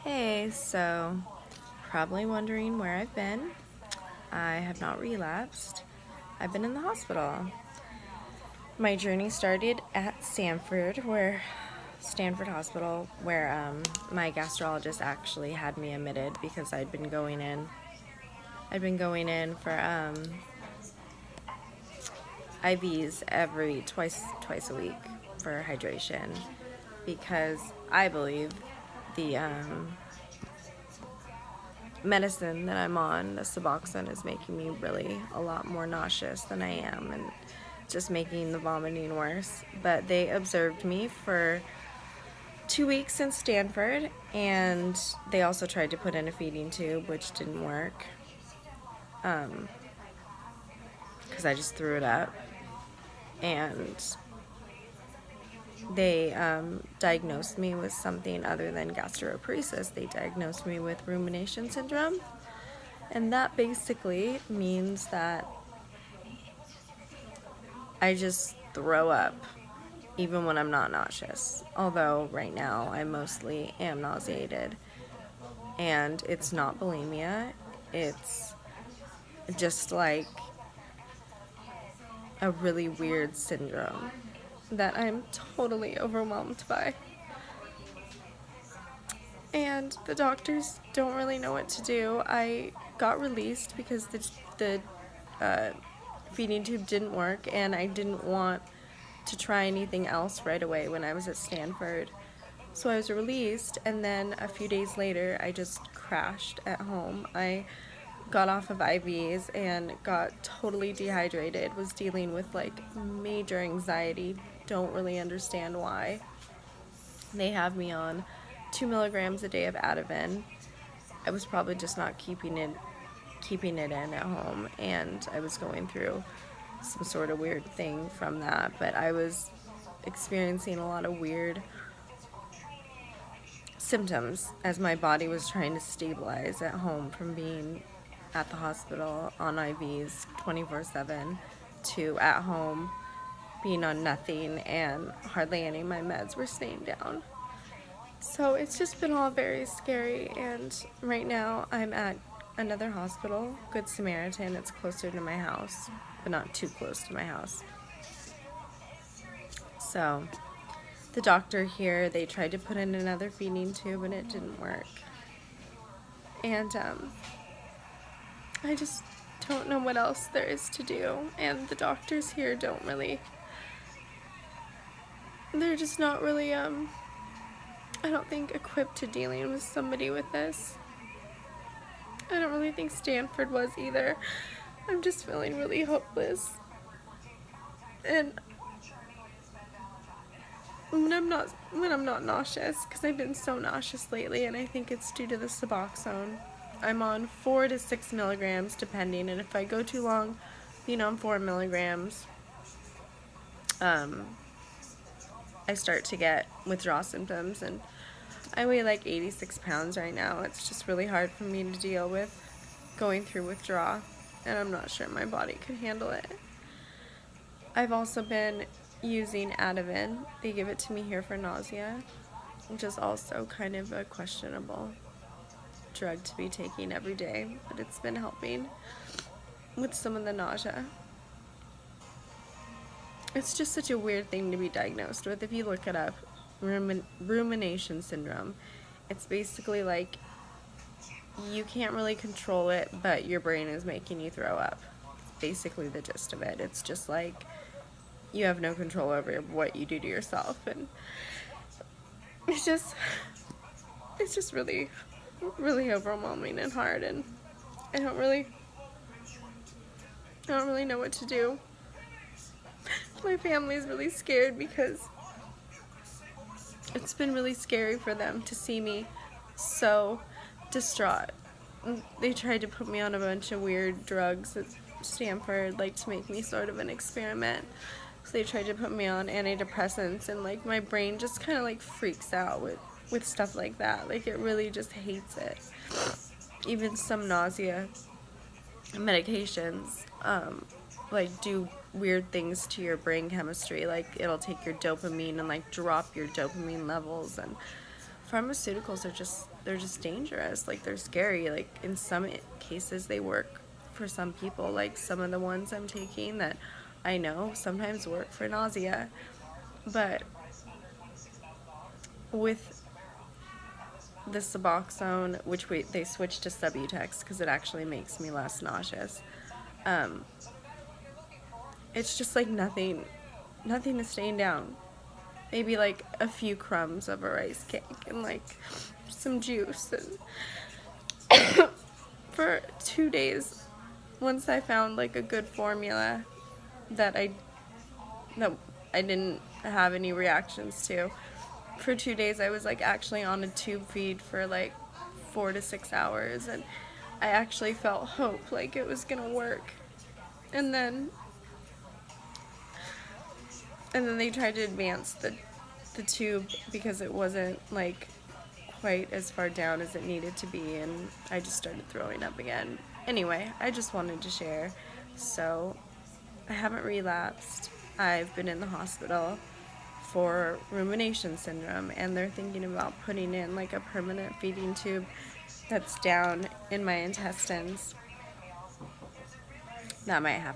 Hey, so probably wondering where I've been. I have not relapsed. I've been in the hospital. My journey started at Stanford Hospital, where my gastrologist actually had me admitted because I'd been going in. I'd been going in for IVs every twice a week for hydration because I believe the medicine that I'm on, the Suboxone, is making me really a lot more nauseous than I am and just making the vomiting worse. But they observed me for 2 weeks in Stanford, and they also tried to put in a feeding tube, which didn't work because I just threw it up. And they diagnosed me with something other than gastroparesis. They diagnosed me with Rumination Syndrome. And that basically means that I just throw up even when I'm not nauseous. Although right now I mostly am nauseated. And it's not bulimia. It's just like a really weird syndrome that I'm totally overwhelmed by. And the doctors don't really know what to do. I got released because the feeding tube didn't work, and I didn't want to try anything else right away when I was at Stanford. So I was released, and then a few days later, I just crashed at home. I got off of IVs and got totally dehydrated, was dealing with like major anxiety, don't really understand why. They have me on 2 milligrams a day of Ativan. I was probably just not keeping it in at home, and I was going through some sort of weird thing from that, but I was experiencing a lot of weird symptoms as my body was trying to stabilize at home from being at the hospital on IVs 24/7 to at home being on nothing, and hardly any of my meds were staying down. So it's just been all very scary, and right now I'm at another hospital, Good Samaritan. It's closer to my house, but not too close to my house. So the doctor here, they tried to put in another feeding tube and it didn't work. And I just don't know what else there is to do. And the doctors here they're just not really, I don't think equipped to dealing with somebody with this. I don't really think Stanford was either. I'm just feeling really hopeless. And when I'm not nauseous, because I've been so nauseous lately, and I think it's due to the Suboxone. I'm on 4 to 6 milligrams depending, and if I go too long being on 4 milligrams, I start to get withdrawal symptoms, and I weigh like 86 pounds right now. It's just really hard for me to deal with going through withdrawal, and I'm not sure my body could handle it. I've also been using Ativan. They give it to me here for nausea, which is also kind of a questionable drug to be taking every day, but it's been helping with some of the nausea. It's just such a weird thing to be diagnosed with. If you look it up, rumination syndrome, it's basically like you can't really control it, but your brain is making you throw up. It's basically the gist of it. It's just like you have no control over what you do to yourself, and it's just really, really overwhelming and hard, and I don't really know what to do. My family's really scared because it's been really scary for them to see me so distraught. They tried to put me on a bunch of weird drugs at Stanford, like to make me sort of an experiment. So they tried to put me on antidepressants, and like my brain just kind of like freaks out with stuff like that. Like it really just hates it. Even some nausea medications like do weird things to your brain chemistry. Like it'll take your dopamine and like drop your dopamine levels, and pharmaceuticals are they're just dangerous. Like, they're scary. Like, in some cases they work for some people. Like, some of the ones I'm taking that I know sometimes work for nausea, but with the Suboxone, which they switched to Subutex because it actually makes me less nauseous. It's just like nothing is staying down. Maybe like a few crumbs of a rice cake and like some juice. And for 2 days, once I found like a good formula that I didn't have any reactions to, for 2 days I was like actually on a tube feed for like 4 to 6 hours, and I actually felt hope, like it was gonna work. And then they tried to advance the tube because it wasn't like quite as far down as it needed to be, and I just started throwing up again. Anyway, I just wanted to share. So I haven't relapsed. I've been in the hospital for rumination syndrome, and they're thinking about putting in like a permanent feeding tube that's down in my intestines. That might happen.